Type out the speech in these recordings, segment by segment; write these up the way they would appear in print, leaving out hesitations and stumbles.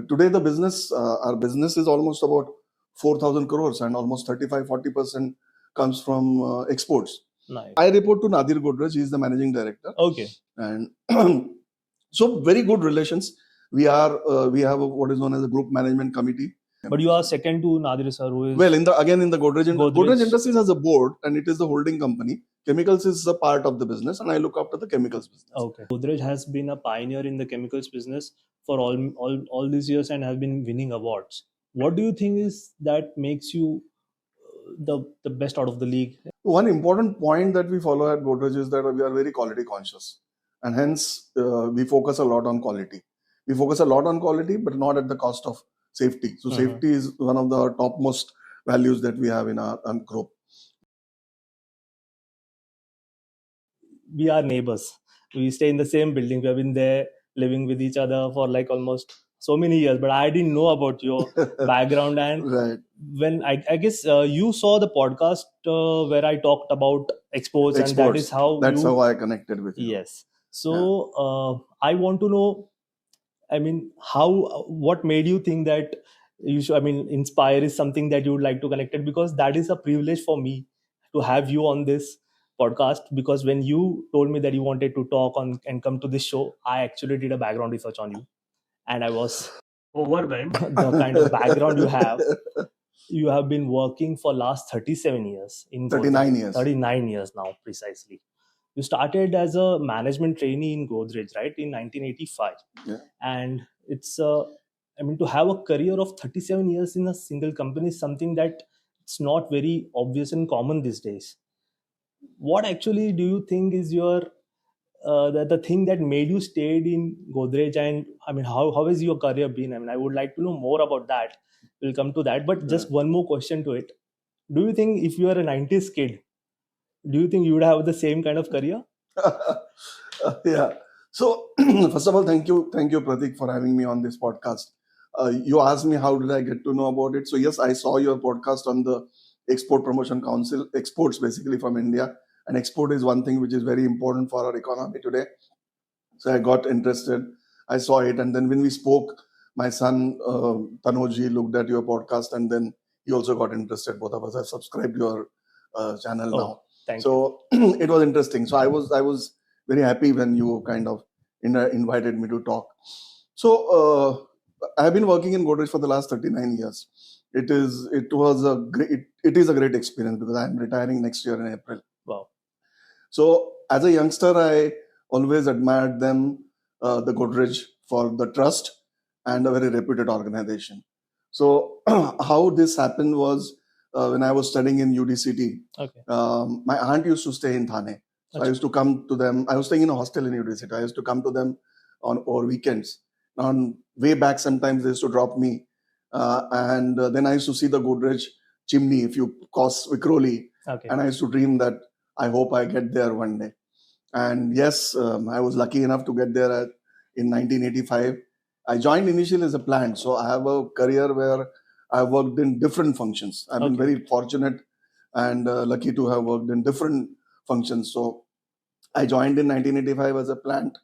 Today the business, our business is almost about 4,000 crores, and almost 35-40% comes from exports. Nice. I report to Nadir Godrej. He is the managing director. Okay. And so very good relations. We have what is known as a group management committee. But you are second to Nadir sir, who is Well, in the Godrej Godrej. Industries has a board, and it is the holding company. Chemicals is a part of the business, and I look after the chemicals business. Okay. Godrej has been a pioneer in the chemicals business for all these years and has been winning awards. What do you think is that makes you the best out of the league? One important point that we follow at Godrej is that we are very quality conscious, and hence we focus a lot on quality. We focus a lot on quality, but not at the cost of safety. So safety is one of the topmost values that we have in our group. We are neighbors. We stay in the same building. We have been there living with each other for like almost so many years, but I didn't know about your background. And Right. when I guess you saw the podcast where I talked about exports, and that is how how I connected with you. Yes. So I want to know, I mean, what made you think that you should, I mean, Inspire is something that you would like to connect it, because that is a privilege for me to have you on this podcast. Because when you told me that you wanted to talk on and come to this show, I actually did a background research on you, and I was overwhelmed. The kind of background you have been working for last 37 years in 39 years. 39 years now, precisely. You started as a management trainee in Godrej, right, in 1985. Yeah. And it's I mean, to have a career of 37 years in a single company is something that it's not very obvious and common these days. What actually do you think is your the thing that made you stayed in Godrej? And I mean, how has your career been? I mean, I would like to know more about that. We'll come to that, but just one more question to it. Do you think if you are a 90s kid, do you think you would have the same kind of career? Yeah. So first of all, thank you, Pratik, for having me on this podcast. You asked me how did I get to know about it. So yes, I saw your podcast on the Export Promotion Council, exports basically from India, and export is one thing which is very important for our economy today. So I got interested. I saw it, and then when we spoke, my son Tanoji looked at your podcast, and then he also got interested. Both of us have subscribed to your channel now. Thank so it was interesting. So I was very happy when you kind of invited me to talk. So I have been working in Godrej for the last 39 years. It is a great experience, because I am retiring next year in April. Wow. So as a youngster, I always admired them, the Godrej, for the trust and a very reputed organization. So how this happened was when I was studying in UDCT. Okay. My aunt used to stay in Thane. So I used to come to them. I was staying in a hostel in UDCT. I used to come to them over weekends. On way back, sometimes they used to drop me. And then I used to see the Godrej chimney, if you cross Vikhroli. Okay. And I used to dream that I hope I get there one day. And yes, I was lucky enough to get there in 1985. I joined initially as a plant. So I have a career where I worked in different functions. I've been very fortunate and lucky to have worked in different functions. So I joined in 1985 as a plant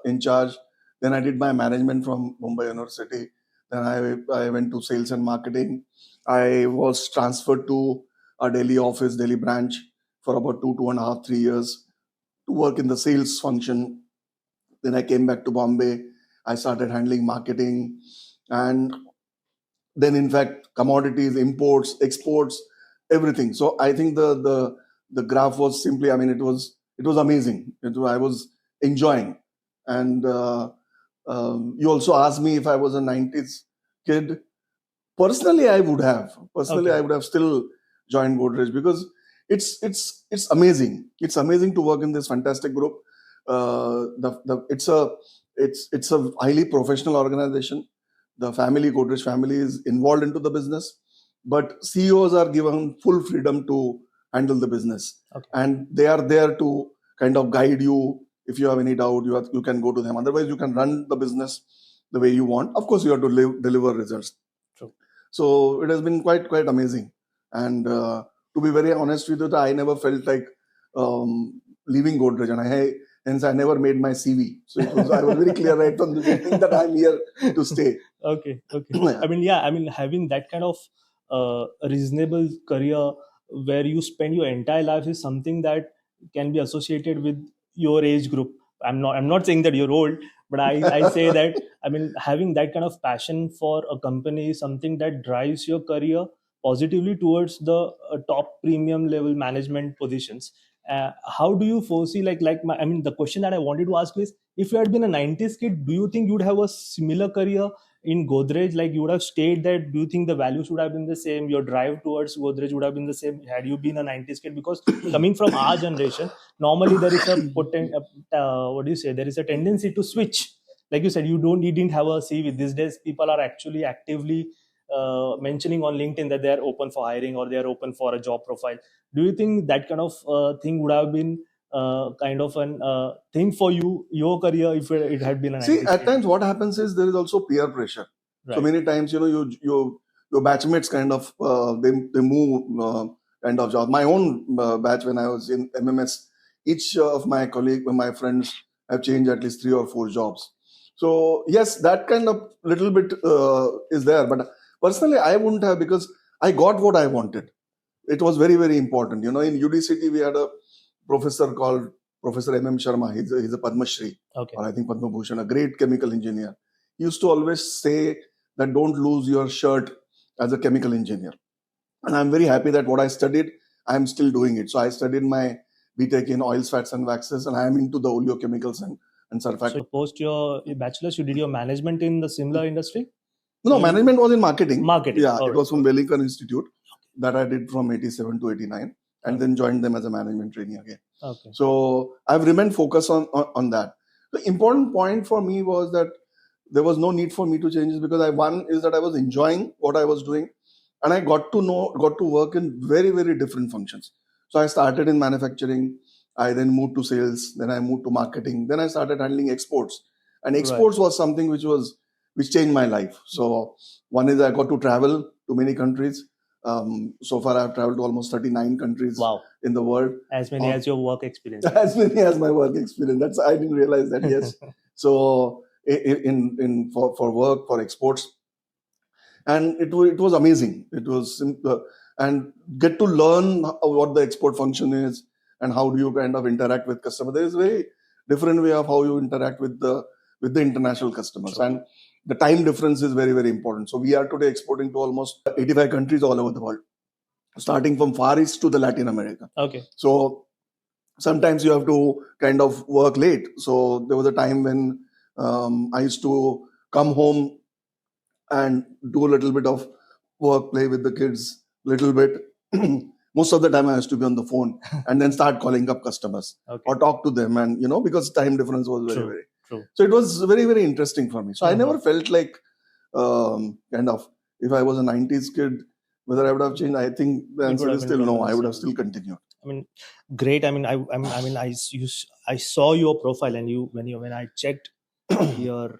in charge. Then I did my management from Mumbai University. Then I went to sales and marketing. I was transferred to a Delhi office, Delhi branch, for about 2.5, 3 years to work in the sales function. Then I came back to Bombay. I started handling marketing, and then in fact commodities, imports, exports, everything. So I think the graph was simply, I mean, it was amazing. I was enjoying. And you also asked me if I was a 90s kid. Personally, I would have. I would have still joined Godrej, because it's amazing. It's amazing to work in this fantastic group. It's a highly professional organization. The Godrej family is involved into the business, but CEOs are given full freedom to handle the business. And they are there to kind of guide you. If you have any doubt, you can go to them. Otherwise, you can run the business the way you want. Of course, you have to deliver results. True. So it has been quite amazing. And to be very honest with you, I never felt like leaving Godrej. And Hence, I never made my CV. So I was very clear right from the beginning that I'm here to stay. Okay. Yeah. I mean, yeah, I mean, having that kind of reasonable career where you spend your entire life is something that can be associated with your age group. I'm not saying that you're old, but I say that, I mean, having that kind of passion for a company is something that drives your career positively towards the top premium level management positions. How do you foresee, I mean, the question that I wanted to ask is, if you had been a 90s kid, do you think you'd have a similar career in Godrej? Like, you would have stayed there? Do you think the values would have been the same? Your drive towards Godrej would have been the same had you been a 90s kid? Because coming from our generation, normally there is a what do you say? There is a tendency to switch. Like you said, you didn't have a CV. These days, people are actually actively mentioning on LinkedIn that they are open for hiring or they are open for a job profile. Do you think that kind of thing would have been kind of an thing for you, your career, if it had been a See, 90s at kid? times what happens is there is also peer pressure. So Right. many times, your batchmates kind of they move kind of job. My own batch when I was in MMS, each of my friends have changed at least 3 or 4 jobs. So yes, that kind of little bit is there. But personally, I wouldn't have, because I got what I wanted. It was very, very important. In UDCT we had a professor called Professor M. Sharma. He's a Padma Shri, Okay. or I think Padma Bhushan, a great chemical engineer. He used to always say that don't lose your shirt as a chemical engineer. And I'm very happy that what I studied, I'm still doing it. So I studied my BTech in oils, fats, and waxes, and I'm into the oleochemicals and surfactants. So post your bachelor's, you did your management in the similar industry? No, management was in marketing. Marketing. Yeah, All it right. was from Wellington Institute that I did from 87 to 89, and then joined them as a management trainee again. Okay. So I've remained focused on that. The important point for me was that there was no need for me to change this, because one is that I was enjoying what I was doing, and I got to work in very, very different functions. So I started in manufacturing, I then moved to sales, then I moved to marketing, then I started handling exports. And exports was something which changed my life. So one is I got to travel to many countries. So far I've traveled to almost 39 countries. Wow. In the world. As many as your work experience. As many as my work experience. I didn't realize that. Yes. So for work, for exports, and it was amazing. It was simple, and get to learn what the export function is and how do you kind of interact with customer. There is a very different way of how you interact with the international customers. Sure. And the time difference is very, very important. So we are today exporting to almost 85 countries all over the world, starting from Far East to the Latin America. Okay. So sometimes you have to kind of work late. So there was a time when I used to come home and do a little bit of work, play with the kids, little bit. Most of the time I used to be on the phone and then start calling up customers. Okay. Or talk to them, and because time difference was very, very. True. So it was very, very interesting for me. So I never felt like kind of, if I was a 90s kid, whether I would have changed. I think the answer is still no. I would have still continued. I mean, great. I mean, I saw your profile, and when I checked your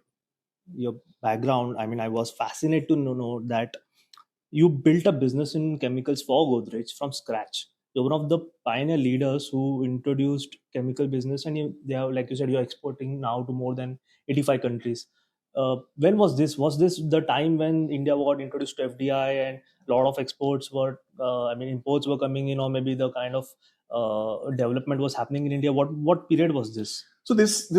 background, I mean, I was fascinated to know that you built a business in chemicals for Godrej from scratch. You're one of the pioneer leaders who introduced chemical business, and they are, like you said, you're exporting now to more than 85 countries. When was this? Was this the time when India got introduced to FDI and a lot of exports were, imports were coming in, or maybe the kind of development was happening in India? What period was this? So this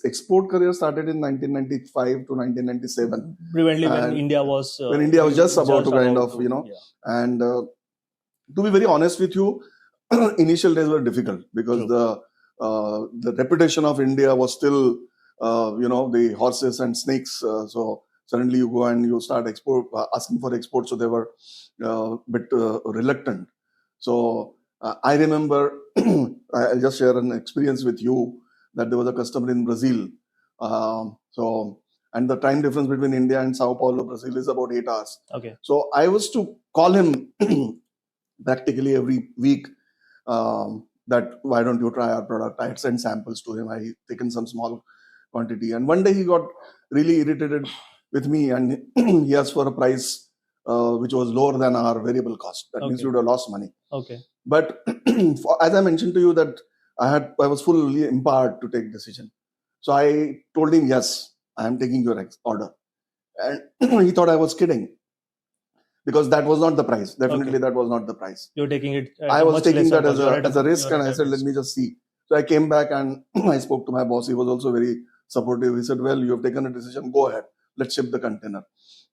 export career started in 1995 to 1997. Preventively when India was just about to kind of, and to be very honest with you, initial days were difficult because the reputation of India was still, the horses and snakes. So suddenly you go and you start asking for export. So they were a bit reluctant. So I remember, I'll just share an experience with you, that there was a customer in Brazil. And the time difference between India and Sao Paulo, Brazil is about 8 hours. Okay. So I was to call him practically every week, that why don't you try our product? I had sent samples to him. I had taken some small quantity. And one day he got really irritated with me, and he asked for a price which was lower than our variable cost. That means we would have lost money. Okay. But as I mentioned to you, that I was fully empowered to take decision. So I told him, yes, I am taking your order. And he thought I was kidding, because that was not the price. Definitely, Okay. that was not the price. You're taking it. I was taking that as a risk, You're and at I a said, let risk. me just see. So I came back and I spoke to my boss. He was also very supportive. He said, well, you have taken a decision. Go ahead. Let's ship the container.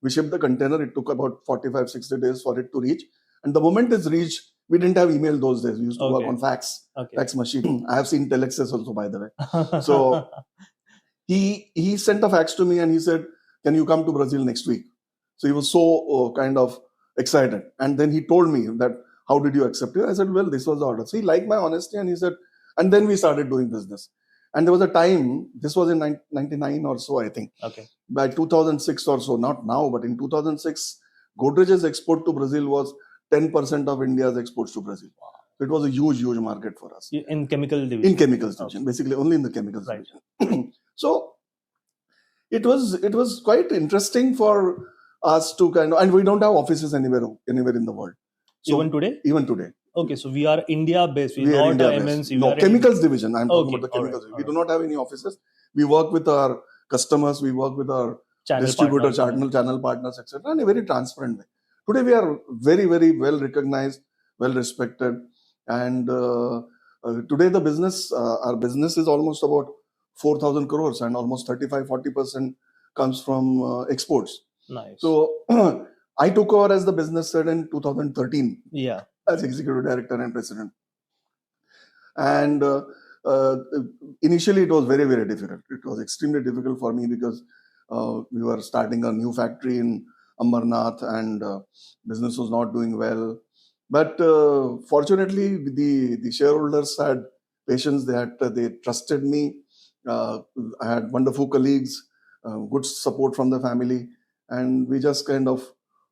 We shipped the container. It took about 45, 60 days for it to reach. And the moment it's reached, we didn't have email those days. We used to work Okay. on fax Okay. machine. I have seen telexes also, by the way. So he sent a fax to me and he said, can you come to Brazil next week? So he was so kind of excited. And then he told me that, how did you accept it? I said, well, this was the order. So he liked my honesty, and he said, and then we started doing business. And there was a time, this was in 99 or so, I think. Okay. By 2006 or so, not now, but in 2006, Godrej's export to Brazil was 10% of India's exports to Brazil. It was a huge, huge market for us. In chemical division. In chemicals division, basically only in the chemicals division. So it was quite interesting for us to kind of, and we don't have offices anywhere in the world. So even today? Even today. Okay, so we are India based. We are not India a based. MNC. No, chemicals division. I'm talking Okay, about the chemicals. alright, We do not have any offices. We work with our customers. We work with our distributor, channel partners, etc. In a very transparent way. Today we are very, very well recognized, well respected, and today the business, our business is almost about 4,000 crores, and almost 35-40% comes from exports. Nice. So I took over as the business head in 2013. Yeah. As executive director and president. And initially it was very, very difficult. It was extremely difficult for me, because we were starting a new factory in Ambernath, and business was not doing well. But fortunately, the shareholders had patience. They trusted me. I had wonderful colleagues, good support from the family, and we just kind of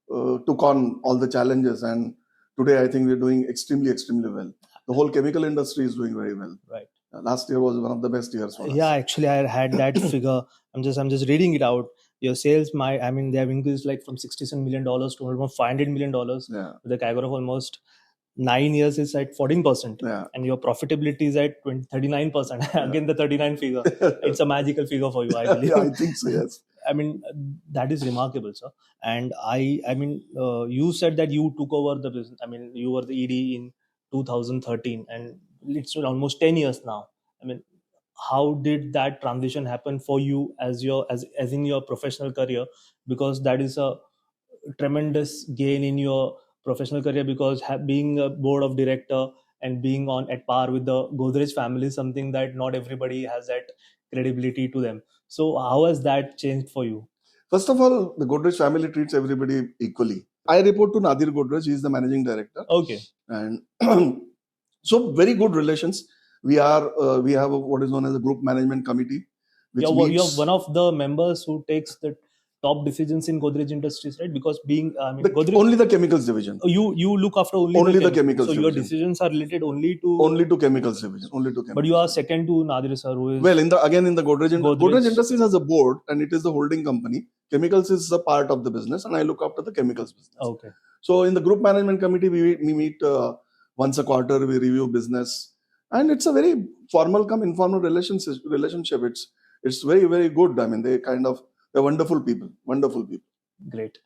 took on all the challenges. And today, I think we're doing extremely, extremely well. The whole chemical industry is doing very well. Right. Last year was one of the best years for us. Yeah, actually, I had that figure. I'm just reading it out. Your sales, they have increased like from $67 million to almost $500 million. Yeah. With a CAGR of almost 9 years is at 14%. Yeah. And your profitability is at 39%. Again, the 39 figure. It's a magical figure for you, I believe. Yeah, I think so, yes. That is remarkable, sir. And you said that you took over the business. You were the ED in 2013, and it's almost 10 years now. How did that transition happen for you as in your professional career? Because that is a tremendous gain in your professional career, because being a board of director and being on at par with the Godrej family is something that not everybody has that credibility to them. So how has that changed for you? First of all, the Godrej family treats everybody equally. I report to Nadir Godrej. He is the managing director. Okay. And so very good relations. We have what is known as a group management committee. You're one of the members who takes the top decisions in Godrej Industries, right? Because being Godrej, only the chemicals division. You look after only the chemicals. So division. Your decisions are related only to chemicals division. Only to chemicals. But you are second to Nadir sir, who is in the Godrej Industries has a board, and it is the holding company. Chemicals is a part of the business, and I look after the chemicals business. Okay. So in the group management committee, we meet once a quarter. We review business, and it's a very formal informal relationship. It's very, very good. They're wonderful people. Wonderful people. Great.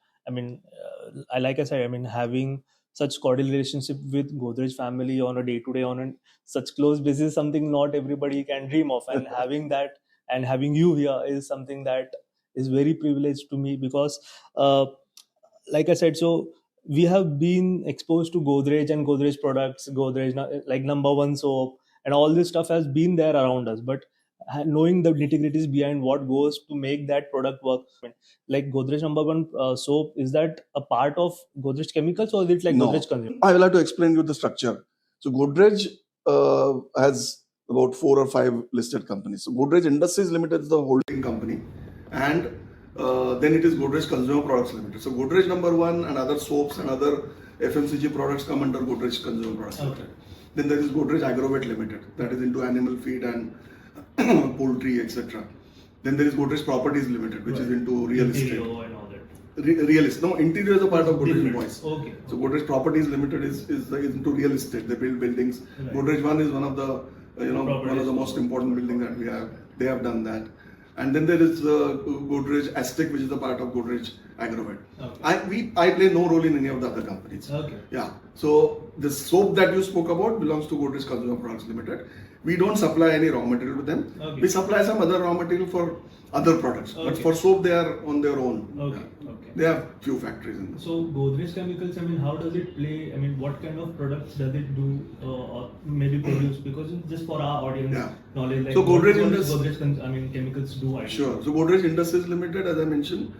Like I said, having such cordial relationship with Godrej family on a day-to-day, on a such close basis, something not everybody can dream of. And having that, and having you here is something that is very privileged to me, because, like I said, so we have been exposed to Godrej and Godrej products, Godrej like number one soap, and all this stuff has been there around us. But knowing the nitty-gritties behind what goes to make that product work, like Godrej number one soap, is that a part of Godrej Chemicals, or is it like Godrej Consumer? I will have to explain you the structure. So Godrej has about 4 or 5 listed companies. So Godrej Industries Limited is the holding company, and then it is Godrej Consumer Products Limited. So Godrej number one and other soaps and other FMCG products come under Godrej Consumer Products Limited. Then there is Godrej Agrovet Limited, that is into animal feed and poultry, etc. Then there is Godrej Properties Limited, which is into real estate. And all that. Real estate. No, interior is a part of Godrej Voice. Okay. So Godrej Properties Limited is into real estate. They build buildings. Right. Godrej One is one of the one of the most important buildings that we have. They have done that. And then there is Godrej Aztec, which is a part of Godrej Agrovet. Okay. I play no role in any of the other companies. Okay. Yeah. So the soap that you spoke about belongs to Godrej Consumer Products Limited. We don't supply any raw material to them. Okay. We supply some other raw material for other products. Okay. But for soap, they are on their own. Okay. Yeah. Okay. They have few factories in this. So Godrej Chemicals, how does it play? What kind of products does it do or maybe produce? Because just for our audience knowledge, like so Godrej Chemicals do. Sure. So Godrej Industries Limited, as I mentioned,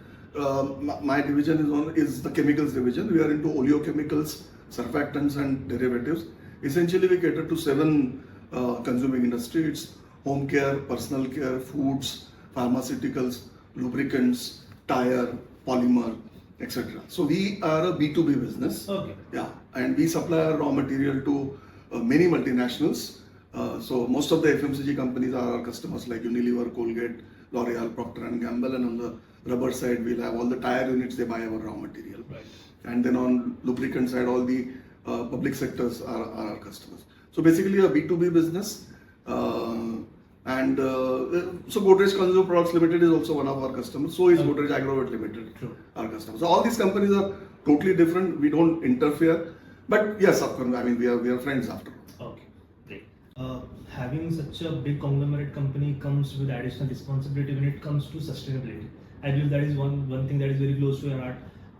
my division is the chemicals division. We are into oleochemicals, surfactants, and derivatives. Essentially, we cater to 7 consuming industry. It's home care, personal care, foods, pharmaceuticals, lubricants, tire, polymer, etc. So we are a B2B business. Okay. Yeah, and we supply our raw material to many multinationals. So most of the FMCG companies are our customers, like Unilever, Colgate, L'Oreal, Procter and Gamble, and on the rubber side, we'll have all the tire units. They buy our raw material. Right. And then on lubricant side, all the public sectors are our customers. So basically a B2B business. So Godrej Consumer Products Limited is also one of our customers. So is Godrej Agrovet Limited, our customers. So all these companies are totally different. We don't interfere. But yes, of course, we are friends after all. Okay, great. Having such a big conglomerate company comes with additional responsibility when it comes to sustainability. I believe that is one thing that is very close to your heart.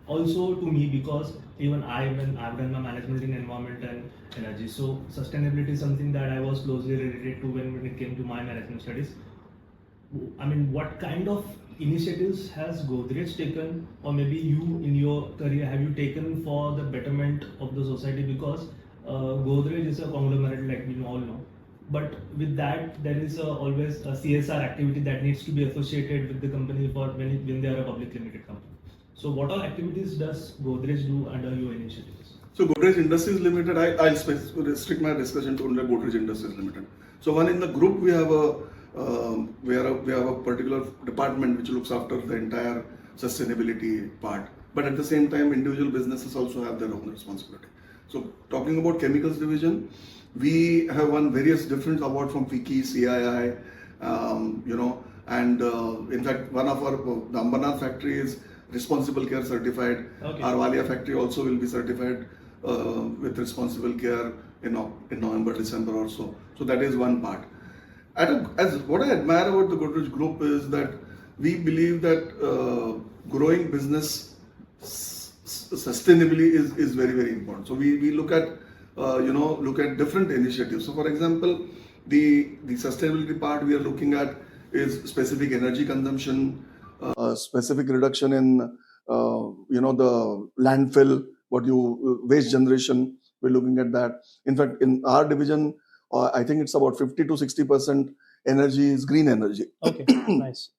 Also to me, because even I've done my management in environment and energy. So sustainability is something that I was closely related to when it came to my management studies. What kind of initiatives has Godrej taken, or maybe you in your career have you taken for the betterment of the society? Because Godrej is a conglomerate, like we all know. But with that, there is always a CSR activity that needs to be associated with the company for when they are a public limited company. So what all activities does Godrej do under your initiatives? So Godrej Industries Limited, I'll restrict my discussion to only Godrej Industries Limited. So one in the group we have a particular department which looks after the entire sustainability part. But at the same time, individual businesses also have their own responsibility. So talking about chemicals division, we have won various different awards from FICCI, CII, and in fact, one of the Ambernath factory is responsible care certified. Okay. Our Valia factory also will be certified with responsible care in November, December or so. So that is one part. As what I admire about the Godrej Group is that we believe that growing business sustainably is very, very important. So we look at different initiatives. So for example, the sustainability part we are looking at is specific energy consumption, specific reduction in the landfill, waste generation. We're looking at that. In fact, in our division, I think it's about 50 to 60% energy is green energy. Okay, nice.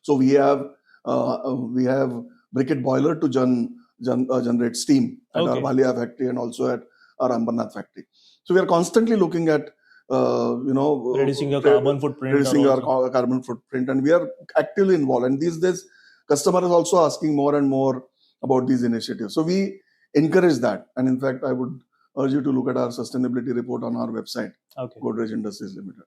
So we have briquette boiler to generate steam at our Valia factory and also at our Ambernath factory. So we are constantly looking at reducing your carbon footprint. Reducing our carbon footprint, and we are actively involved. And these days, customers are also asking more and more about these initiatives. So we encourage that. And in fact, I would urge you to look at our sustainability report on our website, Godrej Industries Limited.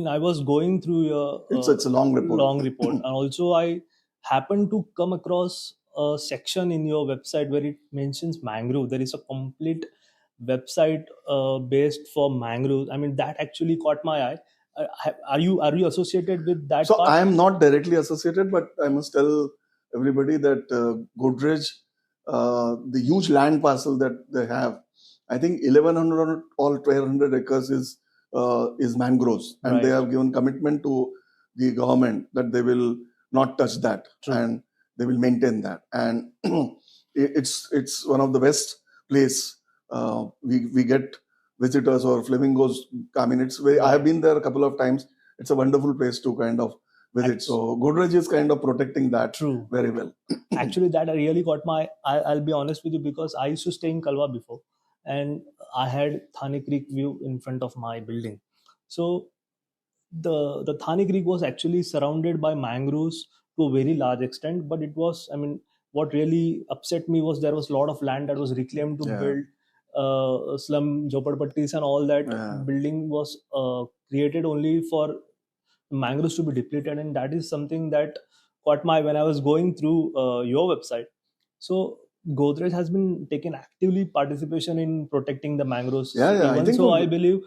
I was going through your... it's a long report. And also I happened to come across a section in your website where it mentions mangrove. There is a complete website based for mangroves. That actually caught my eye. Are you associated with that? So part? I am not directly associated, but I must tell everybody that Godrej, the huge land parcel that they have, I think 1,100 or 1,200 acres is mangroves, and they have given commitment to the government that they will not touch that. True. And they will maintain that. And it's one of the best place. We get visitors or flamingos. I have been there a couple of times. It's a wonderful place to kind of visit. So Godrej is kind of protecting that very well. Actually, that really got my... I'll be honest with you, because I used to stay in Kalwa before, and I had Thane Creek view in front of my building. So the Thane Creek was actually surrounded by mangroves to a very large extent, but it was, what really upset me was there was a lot of land that was reclaimed to build slum jhoppadpattis and all that Yeah. building was created only for mangroves to be depleted, and that is something that caught my when I was going through your website. So Godrej has been taking actively participation in protecting the mangroves. Yeah, yeah. I Even think so, I believe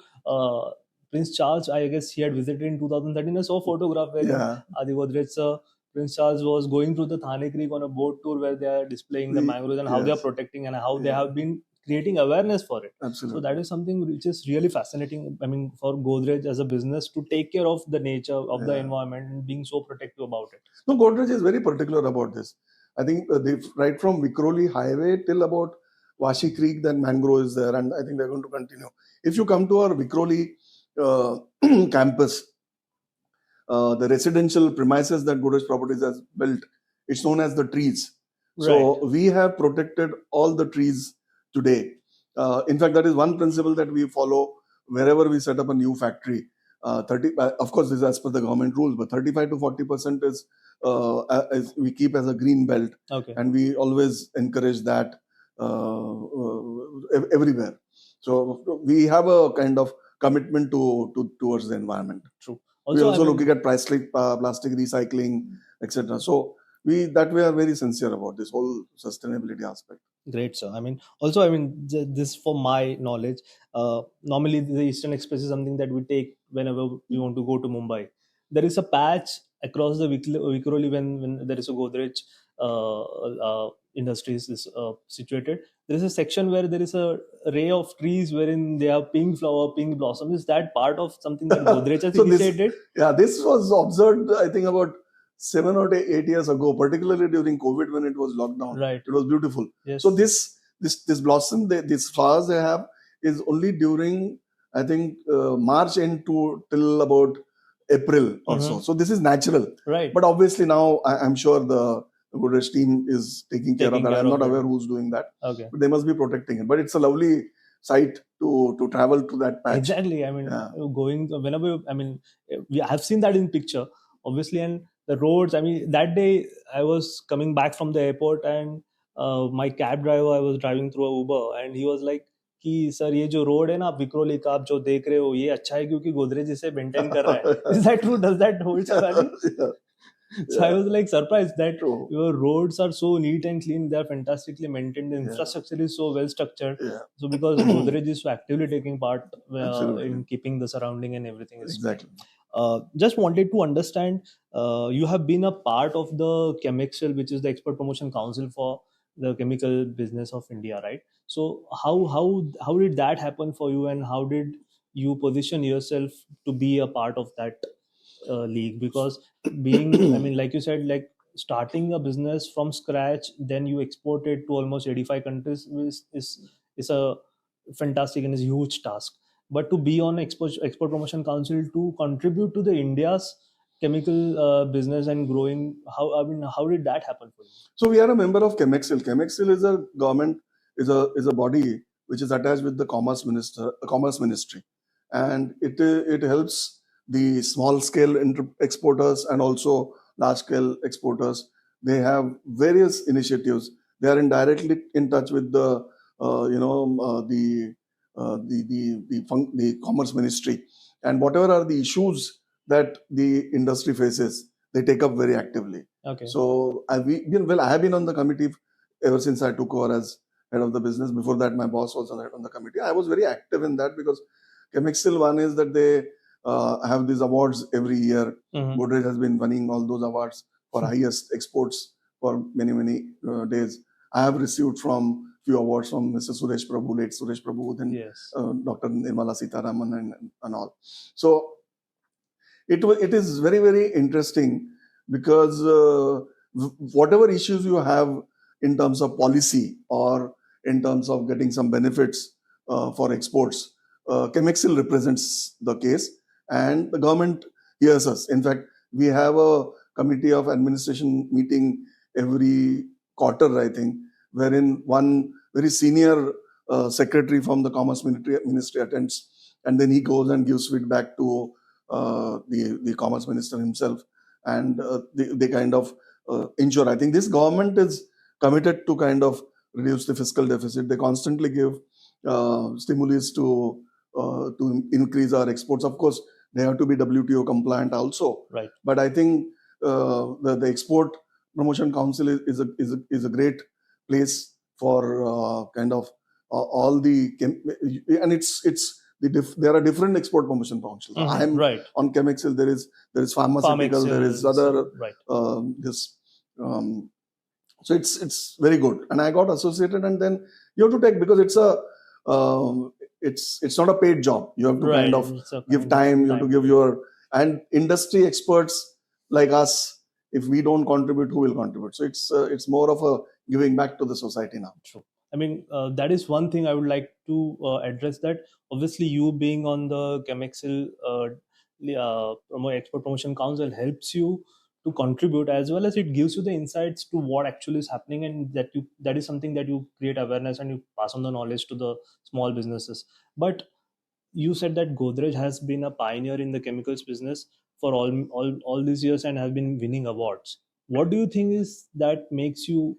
Prince Charles, I guess he had visited in 2013. I saw a photograph wherein yeah. Adi Godrej sir, Prince Charles was going through the Thane Creek on a boat tour where they are displaying the mangroves and how they are Yes. protecting and how they Yeah. have been creating awareness for it. So Absolutely. that is something which is really fascinating. I mean, for Godrej as a business to take care of the nature of the Yeah. environment and being so protective about it. No, Godrej is very particular about this. I think they right from Vikroli Highway till about Vashi Creek, then mangrove is there, and I think they're going to continue. If you come to our Vikroli uh, campus, the residential premises that Godrej Properties has built, it's known as the trees. Right. So we have protected all the trees today. In fact, that is one principle that we follow wherever we set up a new factory. 30, of course, this is as per the government rules, but 35 to 40% is we keep as a green belt, Okay. and we always encourage that everywhere. So we have a kind of commitment towards the environment. True. We Also, also I mean, looking at plastic recycling, etc. So we are very sincere about this whole sustainability aspect. great, sir. I mean, also, I mean, this for my knowledge. Normally, the Eastern Express is something that we take whenever we want to go to Mumbai. There is a patch across the Vikroli when there is a Godrej Industries is situated. There is a section where there is a array of trees wherein they have pink flower, pink blossom. Is that part of something that Godrej has So initiated? this was observed, I think, about 7 or 8 years ago, particularly during COVID when it was locked down. Right. It was beautiful. Yes. So this blossom, these flowers they have is only during, I think, March end to till about April or so. So this is natural. Right. But obviously now I'm sure the Godrej team is taking care of Taking that. care I'm of not it. aware who's doing that. Okay. But they must be protecting it. But it's a lovely sight to travel to that patch. Exactly. I mean, Yeah. going whenever, I mean, we have seen that in picture, obviously, and the roads. I mean, that day I was coming back from the airport, and my cab driver, I was driving through a Uber, and he was like, कि sir ये जो road है ना विक्रोली का आप जो देख रहे हो ये अच्छा है क्योंकि गोदरेज इसे मेंटेन कर रहा है. Is that true? Does that hold some value? Yeah. So I was like surprised that True. your roads are so neat and clean. They are fantastically maintained. The infrastructure is so well structured. Yeah. So because Godrej is so actively taking part Absolutely. in keeping the surrounding and everything is Exactly. just wanted to understand. You have been a part of the Chemexcel, which is the Export Promotion Council for the chemical business of India, right? So how did that happen for you, and how did you position yourself to be a part of that league? Because being, I mean, like you said, like starting a business from scratch, then you export it to almost 85 countries is a fantastic and is a huge task. But to be on export promotion council to contribute to the India's chemical business and growing, how did that happen for you? So we are a member of Chemexcel. Chemexcel is a government is a body which is attached with the commerce ministry, and it helps the small scale exporters and also large scale exporters. They have various initiatives. They are directly in touch with the the commerce ministry, and whatever are the issues that the industry faces, they take up very actively. Okay. So I have been on the committee ever since I took over as head of the business. Before that, my boss was on the committee. I was very active in that because Chemexcel, one is that they have these awards every year. Mhm. Godrej has been winning all those awards for highest exports for many days. I have received from few awards from Mr. Suresh Prabhu, late Suresh Prabhu, then Yes. Dr. Nirmala Sitaraman and all. So it is very interesting because whatever issues you have in terms of policy or in terms of getting some benefits for exports, Chemexcel represents the case, and the government hears us. In fact, we have a committee of administration meeting every quarter, I think, wherein one very senior secretary from the commerce ministry attends, and then he goes and gives feedback to the commerce minister himself, and they kind of ensure. I think this government is committed to kind of reduce the fiscal deficit. They constantly give stimulus to increase our exports. Of course, they have to be WTO compliant also. Right. But I think the Export Promotion Council is a great place for kind of all the and there are different export promotion councils. Mhm. I'm Right. on Chemexil. There is pharmaceutical. There is Excel, other right. this. So it's very good, and I got associated, and then you have to take, because it's not a paid job. You have to Right. kind of It's a give kind of time. You have to time. give your, and industry experts like us. If we don't contribute, who will contribute? So it's more of a giving back to the society now. True. I mean, that is one thing I would like to address. That obviously, you being on the Chemexil Export Promotion Council helps you to contribute, as well as it gives you the insights to what actually is happening, and that is something that you create awareness and you pass on the knowledge to the small businesses. But you said that Godrej has been a pioneer in the chemicals business for all these years and have been winning awards. What do you think is that makes you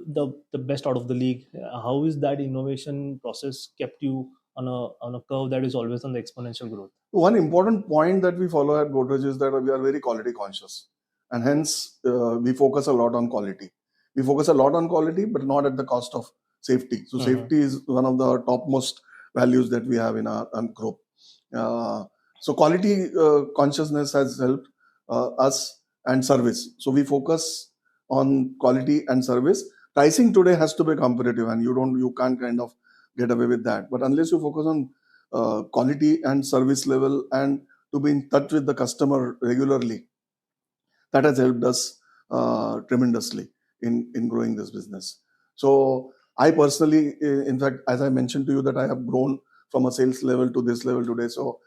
the best out of the league? How is that innovation process kept you on a curve that is always on the exponential growth? One important point that we follow at Godrej is that we are very quality conscious, and hence we focus a lot on quality. We focus a lot on quality, but not at the cost of safety. So safety is one of the topmost values that we have in our group. So quality consciousness has helped us, and service. So we focus on quality and service. Pricing today has to be competitive, and you can't kind of get away with that. But unless you focus on quality and service level, and to be in touch with the customer regularly, that has helped us tremendously in growing this business. So I personally, in fact, as I mentioned to you, that I have grown from a sales level to this level today. So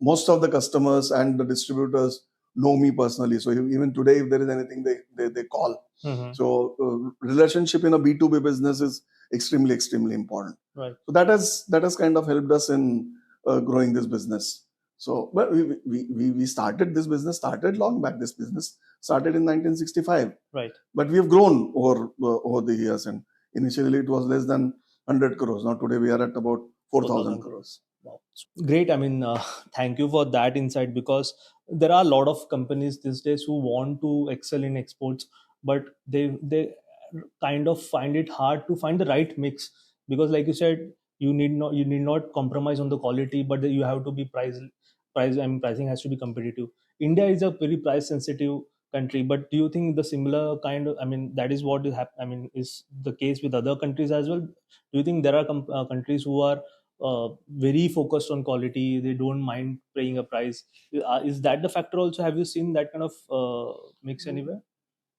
most of the customers and the distributors know me personally. So even today, if there is anything, they call. Mhm. So relationship in a B2B business is extremely important. Right. So that has kind of helped us in growing this business. So, but we started this business, started long back. This business started in 1965. Right. But we have grown over the years, and initially it was less than 100 crores. Now today we are at about 4,000 crores. Wow. Great. I mean, thank you for that insight, because there are a lot of companies these days who want to excel in exports, but they kind of find it hard to find the right mix, because, like you said, you need not compromise on the quality, but you have to be price. I mean, pricing has to be competitive. India is a very price sensitive country, but do you think the similar kind of, I mean, that is what is I mean, is the case with other countries as well? Do you think there are countries who are very focused on quality, they don't mind paying a price? Is that the factor also? Have you seen that kind of mix anywhere?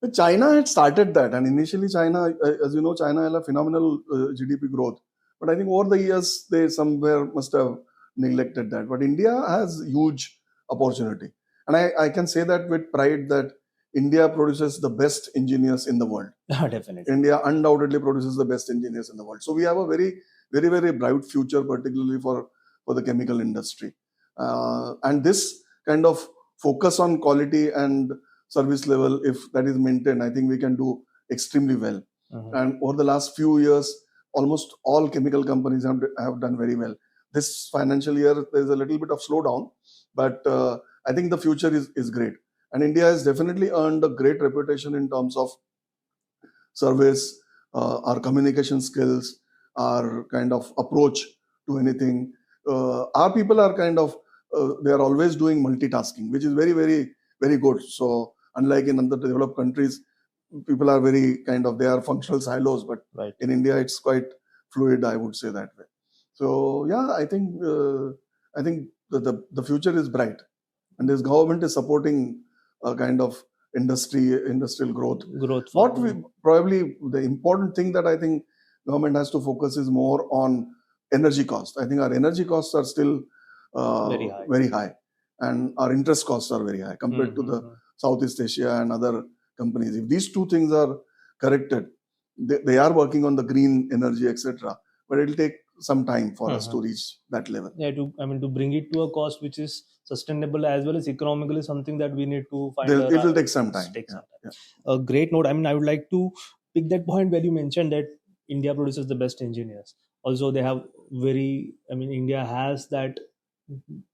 But China had started that, and initially China, as you know, China had a phenomenal GDP growth. But I think over the years they somewhere must have neglected that. But India has huge opportunity, and I can say that with pride that India produces the best engineers in the world. Definitely. India undoubtedly produces the best engineers in the world. So we have a very bright future, particularly for the chemical industry. And this kind of focus on quality and service level, if that is maintained, I think we can do extremely well. And over the last few years, almost all chemical companies have done very well. This financial year, there's a little bit of slowdown, but I think the future is great. And India has definitely earned a great reputation in terms of service, our communication skills, our kind of approach to anything. Our people are kind of, they are always doing multitasking, which is very good. So unlike in other developed countries, people are very kind of, they are functional silos, but Right. in India, it's quite fluid, I would say that way. So yeah, I think the future is bright, and this government is supporting a kind of industrial growth. What we probably, the important thing that I think government has to focus is more on energy cost. I think our energy costs are still very high, and our interest costs are very high compared to the Southeast Asia and other companies. If these two things are corrected, they are working on the green energy, etc. But it'll take some time for us to reach that level. Yeah, to bring it to a cost which is sustainable as well as economical is something that we need to find. It will take some time. A great note. I mean, I would like to pick that point where you mentioned that India produces the best engineers. Also, they have very, I mean, India has that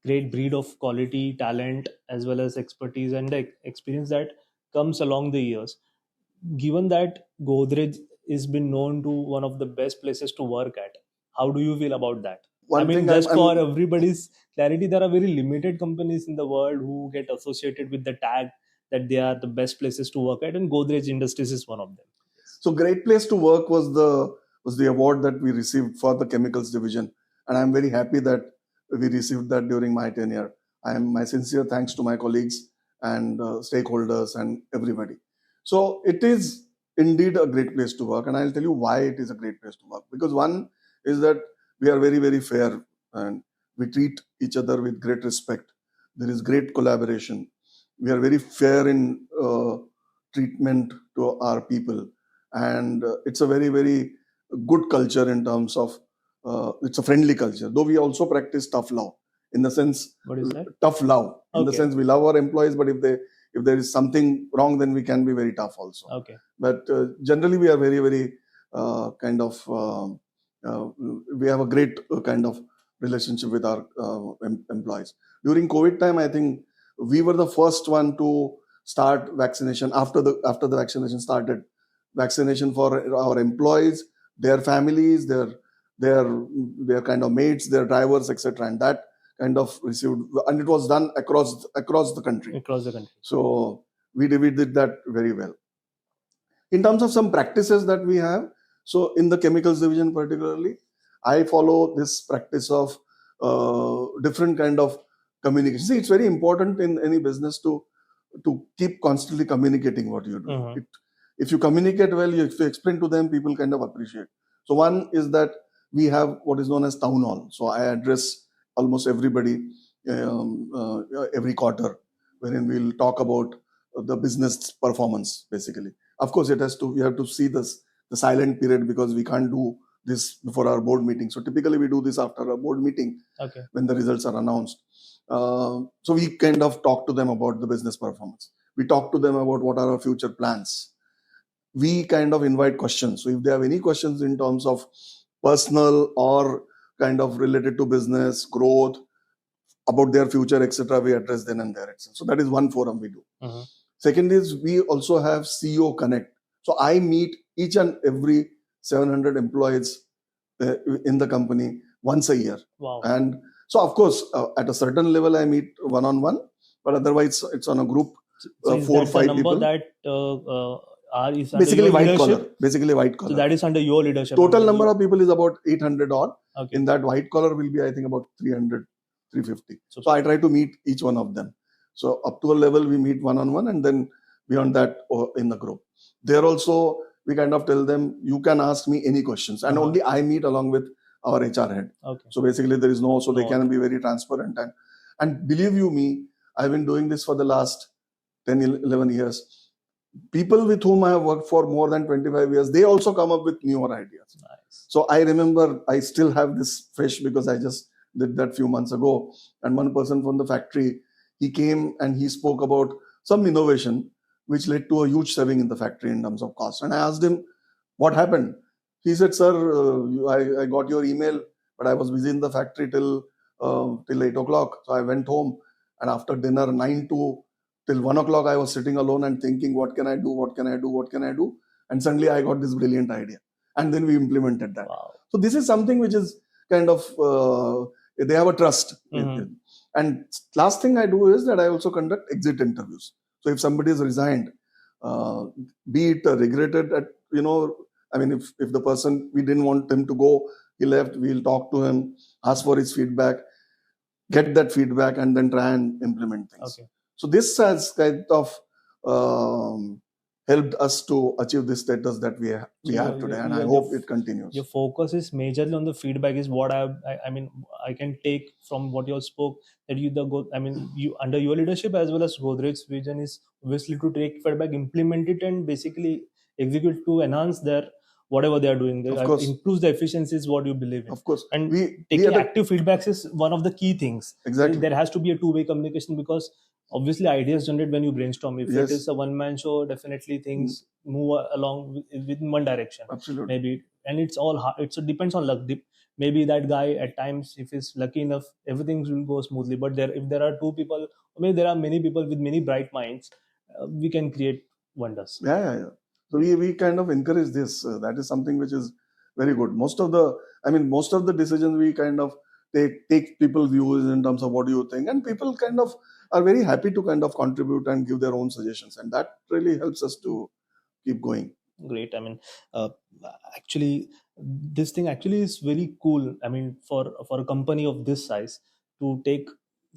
great breed of quality, talent, as well as expertise and the experience that comes along the years. Given that Godrej is been known to one of the best places to work at, how do you feel about that? I One mean, thing just for I'm everybody's clarity, there are very limited companies in the world who get associated with the tag that they are the best places to work at, and Godrej Industries is one of them. Yes. So great place to work was the award that we received for the chemicals division, and I'm very happy that we received that during my tenure. I am my sincere thanks to my colleagues and stakeholders and everybody. So it is indeed a great place to work, and I'll tell you why it is a great place to work. Because one is that we are very very fair and we treat each other with great respect. There is great collaboration. We are very fair in treatment to our people, and it's a very very good culture in terms of it's a friendly culture, though we also practice tough love in the sense What is that? tough love in the Okay. sense we love our employees, but if there is something wrong, then we can be very tough also. Okay. But generally we are very very kind of we have a great kind of relationship with our employees. During COVID time, I think we were the first one to start vaccination. After the vaccination started, vaccination for our employees, their families, their kind of mates, their drivers, etc., and that kind of received, and it was done across the country. Across the country. So we did that very well. In terms of some practices that we have, so in the chemicals division particularly, I follow this practice of different kind of communication. See, it's very important in any business to keep constantly communicating what you do. Mhm. If you communicate well, if you explain to them, people kind of appreciate. So one is that we have what is known as town hall. So I address almost everybody every quarter, wherein we'll talk about the business performance basically. Of course, we have to see the silent period because we can't do this before our board meeting. So typically we do this after a board meeting. Okay. When the results are announced. So we kind of talk to them about the business performance. We talk to them about what are our future plans. We kind of invite questions. So if they have any questions in terms of personal or kind of related to business growth, about their future, etc., we address then and there itself. So that is one forum we do. Mhm. Second is we also have CEO Connect. So I meet each and every 700 employees in the company once a year. Wow. And so, of course, at a certain level, I meet one-on-one, but otherwise, it's on a group, So is 4 or that the 5 number people. that is under Basically your white leadership? collar. Basically white So collar. that is under your leadership. Total under number you. of people is about 800 odd. Okay. In that, white collar will be, I think, about 300, 350. So- So I try to meet each one of them. So up to a level, we meet one-on-one, and then beyond that, in the group. There also, we kind of tell them, you can ask me any questions. And only I meet along with our HR head. Okay. So basically, there is so they No. can be very transparent. And believe you me, I've been doing this for the last 10, 11 years. People with whom I have worked for more than 25 years, they also come up with newer ideas. Nice. So I remember, I still have this fresh because I just did that few months ago. And one person from the factory, he came and he spoke about some innovation which led to a huge saving in the factory in terms of cost. And I asked him, what happened? He said, sir, I got your email, but I was busy in the factory till 8 o'clock. So I went home, and after dinner, 9 to till 1 o'clock, I was sitting alone and thinking, what can I do? What can I do? What can I do? And suddenly I got this brilliant idea. And then we implemented that. Wow. So this is something which is kind of, they have a trust. Mhm. And last thing I do is that I also conduct exit interviews. So if somebody is resigned, be it regretted at, I mean, if the person, we didn't want him to go, he left, we'll talk to him, ask for his feedback, get that feedback, and then try and implement things. Okay. So this has kind of helped us to achieve this status that we have today, and I hope it continues. Your focus is majorly on the feedback, is what I mean, I can take from what you spoke, that you under your leadership as well as Godrej's vision is obviously to take feedback, implement it, and basically execute to enhance their whatever they are doing. Of course. Improves the efficiency is what you believe in. Of course. And we taking had active feedbacks is one of the key things. Exactly. There has to be a two-way communication, because obviously ideas generate when you brainstorm. If Yes. it is a one-man show, definitely things move along within one direction. Absolutely. Maybe and it's all hard. It depends on luck. Maybe that guy at times, if he's lucky enough, everything will go smoothly. But if there are two people, maybe there are many people with many bright minds, we can create wonders. Yeah. So we kind of encourage this. That is something which is very good. Most of the decisions we kind of take people views in terms of what do you think, and people kind of are very happy to kind of contribute and give their own suggestions, and that really helps us to keep going. Great. Uh, Actually, this thing actually is very cool. For a company of this size to take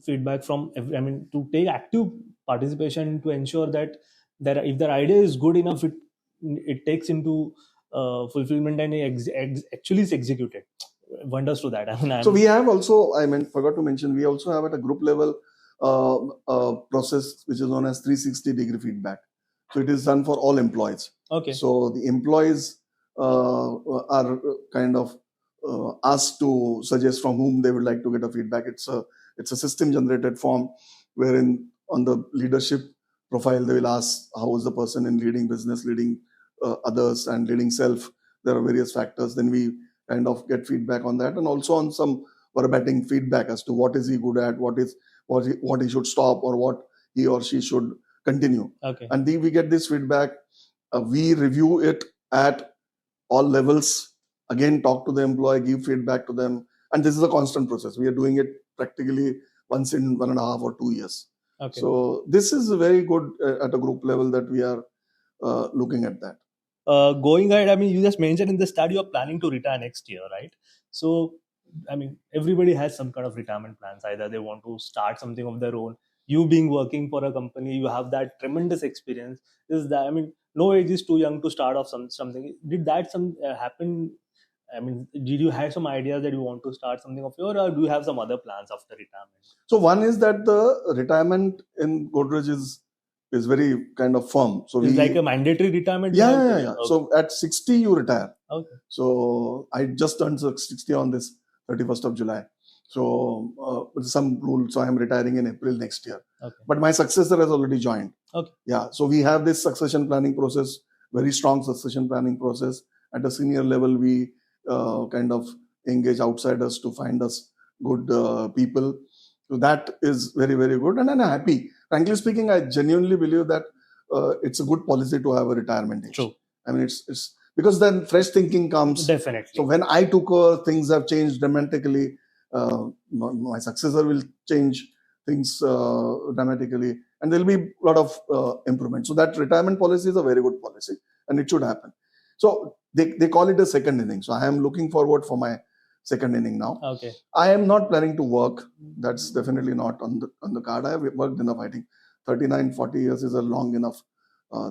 feedback from to take active participation to ensure that if their idea is good enough, it takes into fulfillment, and actually is executed. Wonders to that. So we have also, forgot to mention, we also have at a group level process which is known as 360-degree feedback. So it is done for all employees. Okay. So the employees are kind of asked to suggest from whom they would like to get a feedback. It's a system generated form wherein on the leadership profile they will ask how is the person in leading business, leading others, and leading self. There are various factors. Then we kind of get feedback on that, and also on some verbatim feedback as to what is he good at, what he should stop, or what he or she should continue. Okay. And then we get this feedback. We review it at all levels. Again, talk to the employee, give feedback to them, and this is a constant process. We are doing it practically once in 1.5 or 2 years. Okay. So this is very good at a group level that we are looking at that. Going ahead, you just mentioned in the start you are planning to retire next year, right? So, everybody has some kind of retirement plans. Either they want to start something of their own. You being working for a company, you have that tremendous experience. Is that no age is too young to start off something. Did that happen? Did you have some ideas that you want to start something of your, or do you have some other plans after retirement? So one is that the retirement in Godrej is very kind of firm. So it's like a mandatory retirement. Yeah. Okay. So at 60 you retire. Okay. So I just turned 60 on this 31st of July. So with some rule, so I am retiring in April next year. Okay. But my successor has already joined. Okay. Yeah. So we have this succession planning process, very strong succession planning process. At a senior level, we kind of engage outsiders to find us good people. So that is very, very good. And I'm happy. Frankly speaking, I genuinely believe that it's a good policy to have a retirement age. True. It's because then fresh thinking comes. Definitely. So when I took things have changed dramatically. My successor will change things dramatically, and there will be a lot of improvement. So that retirement policy is a very good policy, and it should happen. So they call it a second inning. So I am looking forward for my second inning now. Okay. I am not planning to work. That's definitely not on the card. I have worked enough. I think 39, 40 years is a long enough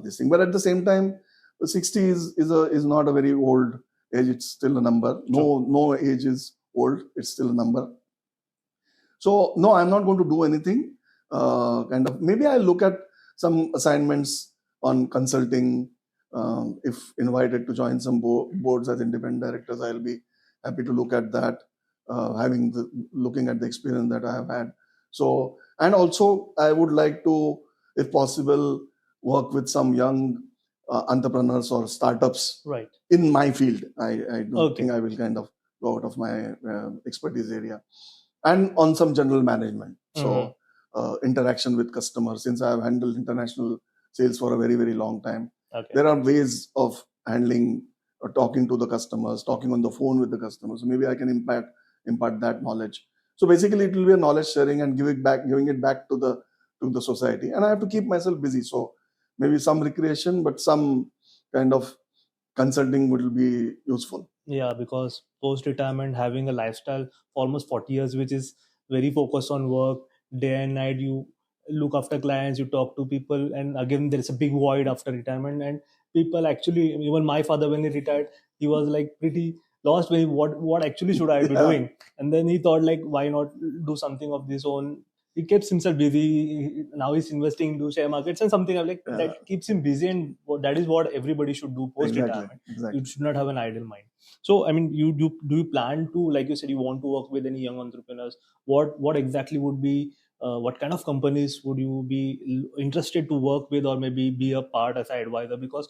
this thing. But at the same time, 60 is not a very old age. It's still a number. No age is old. It's still a number. So no, I'm not going to do anything. Maybe I'll look at some assignments on consulting. If invited to join some boards as independent directors, I'll be happy to look at that, looking at the experience that I have had. So, and also I would like to, if possible, work with some young entrepreneurs or startups in my field. I don't think I will kind of go out of my expertise area. And on some general management. So interaction with customers, since I have handled international sales for a very, very long time. Okay. There are ways of handling or talking to the customers, talking on the phone with the customers. So maybe I can impart that knowledge. So basically it will be a knowledge sharing and giving it back to the society. And I have to keep myself busy. So maybe some recreation, but some kind of consulting will be useful. Yeah, because post-retirement, having a lifestyle for almost 40 years, which is very focused on work, day and night, you look after clients, you talk to people, and again, there is a big void after retirement. And people actually, even my father, when he retired, he was like pretty lost. What actually should I be doing? And then he thought, like, why not do something of his own? He keeps himself busy. Now he's investing into share markets and something like that keeps him busy, and that is what everybody should do post-retirement. Exactly. You should not have an idle mind. So, you do you plan to, like you said, you want to work with any young entrepreneurs? What exactly would be, what kind of companies would you be interested to work with, or maybe be a part as an advisor? Because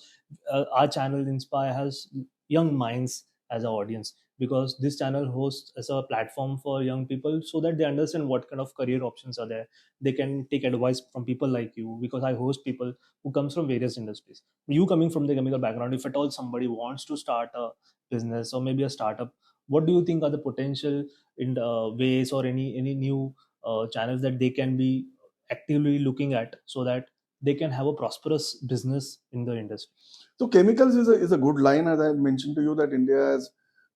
our channel Inspire has young minds as an audience, because this channel hosts as a platform for young people so that they understand what kind of career options are there. They can take advice from people like you, because I host people who comes from various industries. You coming from the chemical background, if at all somebody wants to start a business or maybe a startup, what do you think are the potential in ways or any new channels that they can be actively looking at so that they can have a prosperous business in the industry? So chemicals is a good line, as I mentioned to you, that India has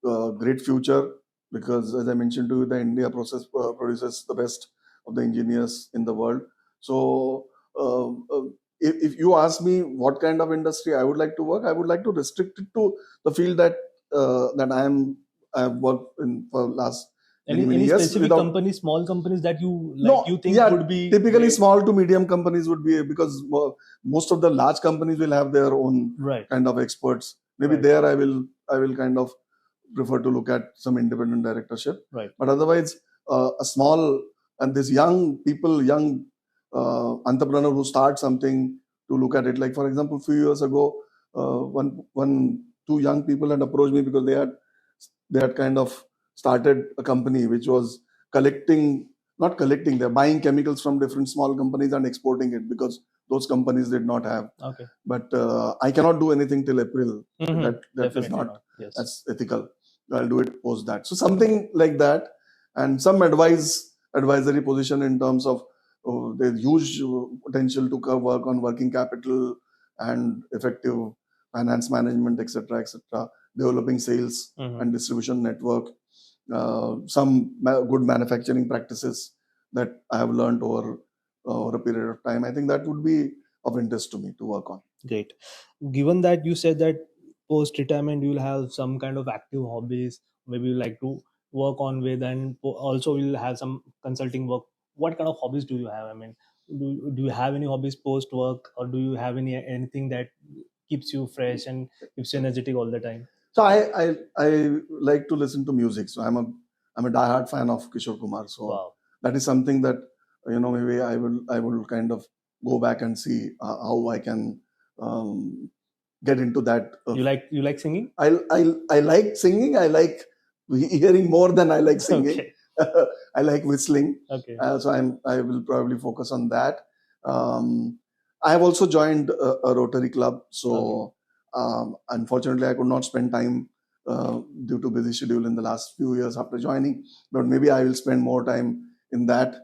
a great future, because as I mentioned to you, the India produces the best of the engineers in the world. So uh, uh, if you ask me what kind of industry I would like to work, I would like to restrict it to the field that I have worked in for last many Any years specific without. companies, small companies that you No, think yeah, would be typically great? small to medium companies would be, because most of the large companies will have their own Right, kind of experts. Maybe right, there I will kind of prefer to look at some independent directorship. right. But otherwise, a small, and this young people, young entrepreneur who start something, to look at it. Like for example, a few years ago, two young people had approached me because they had kind of started a company which was collecting, not collecting, they're buying chemicals from different small companies and exporting it, because those companies did not have. Okay. But I cannot do anything till April. That is Definitely not, not. Yes. that's ethical. I'll do it post that. So something like that, and some advisory position in terms of, there's huge potential to work on working capital and effective finance management, etc., etc. Developing sales Hmm. and distribution network, some good manufacturing practices that I have learned over a period of time. I think that would be of interest to me to work on. Great. Given that you said that post retirement you'll have some kind of active hobbies, maybe you like to work on with, and also you'll have some consulting work. What kind of hobbies do you have? I mean, do you have any hobbies post work, or do you have anything that keeps you fresh and keeps you energetic all the time? So I like to listen to music. So I'm a diehard fan of Kishore Kumar. So Wow. that is something that, maybe I will kind of go back and see how I can get into that. You like singing? I like singing. I like hearing more than I like singing. Okay. I like whistling. Okay. So I will probably focus on that. Um, I have also joined a Rotary club. Okay. So unfortunately, I could not spend time due to busy schedule in the last few years after joining. But maybe I will spend more time in that.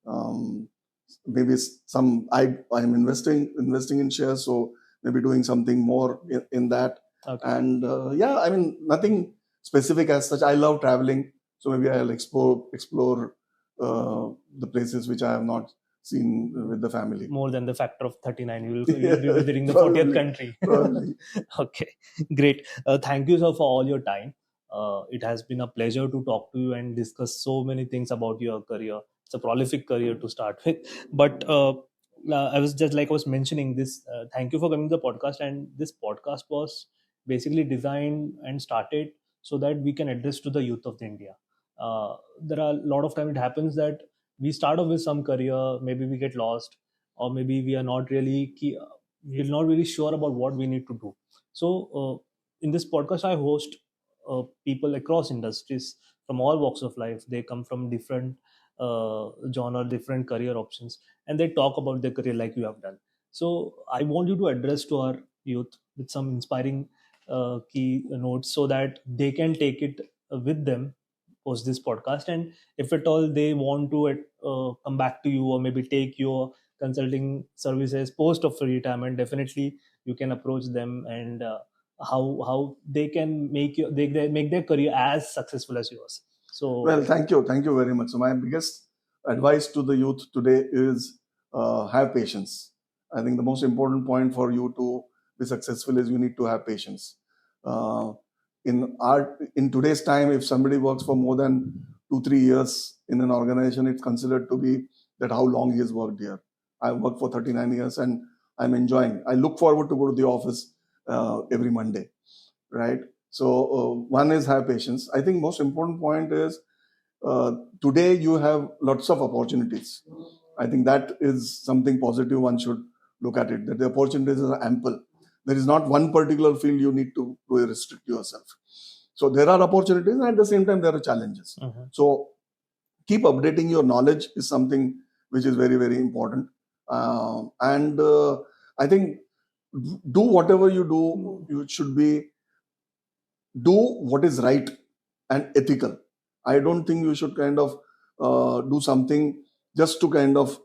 Um, Maybe I'm investing in shares. So maybe doing something more in that. Okay. And yeah, I mean, nothing specific as such. I love traveling, so maybe I'll explore the places which I have not seen with the family. More than the factor of 39, you'll be visiting the 40th Probably, country. probably. Okay, great. Thank you, sir, for all your time. It has been a pleasure to talk to you and discuss so many things about your career. It's a prolific career to start with. But I was mentioning this. Thank you for coming to the podcast. And this podcast was basically designed and started so that we can address to the youth of the India. There are a lot of time it happens that we start off with some career, maybe we get lost, or maybe we are not really we're not really sure about what we need to do. So in this podcast I host people across industries from all walks of life. They come from different genre, different career options, and they talk about their career like you have done. So I want you to address to our youth with some inspiring key notes so that they can take it with them post this podcast. And if at all they want to come back to you or maybe take your consulting services post of retirement, definitely you can approach them, and how they can they make their career as successful as yours. So Well, thank you very much. So my biggest advice to the youth today is have patience. I think the most important point for you to be successful is you need to have patience. Uh, in today's time, if somebody works for more than 2 3 years in an organization, it's considered to be that how long he has worked here. I worked for 39 years and I'm enjoying. I look forward to go to the office every Monday, right? So one is have patience. I think most important point is today you have lots of opportunities. I think that is something positive one should look at it, that the opportunities are ample. There is not one particular field you need to restrict yourself. So there are opportunities, and at the same time there are challenges. Mhm. So keep updating your knowledge is something which is very, very important. And I think do whatever you do, you should be do what is right and ethical. I don't think you should kind of do something just to kind of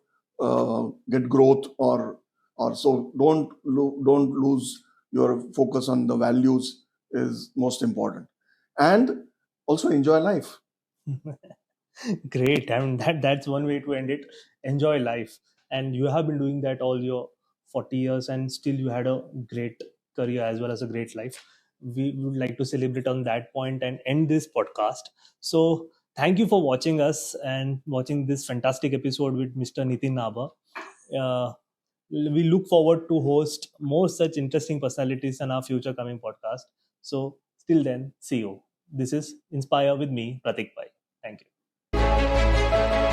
get growth, or so don't lose your focus on the values is most important, and also enjoy life. Great. I mean, that's one way to end it. Enjoy life. And you have been doing that all your 40 years, and still you had a great career as well as a great life. We would like to celebrate on that point and end this podcast. So thank you for watching us and watching this fantastic episode with Mr. Nitin Nabar. Uh, we look forward to host more such interesting personalities in our future coming podcast. So till then, see you. This is Inspire with me, Pratik Pai. Thank you.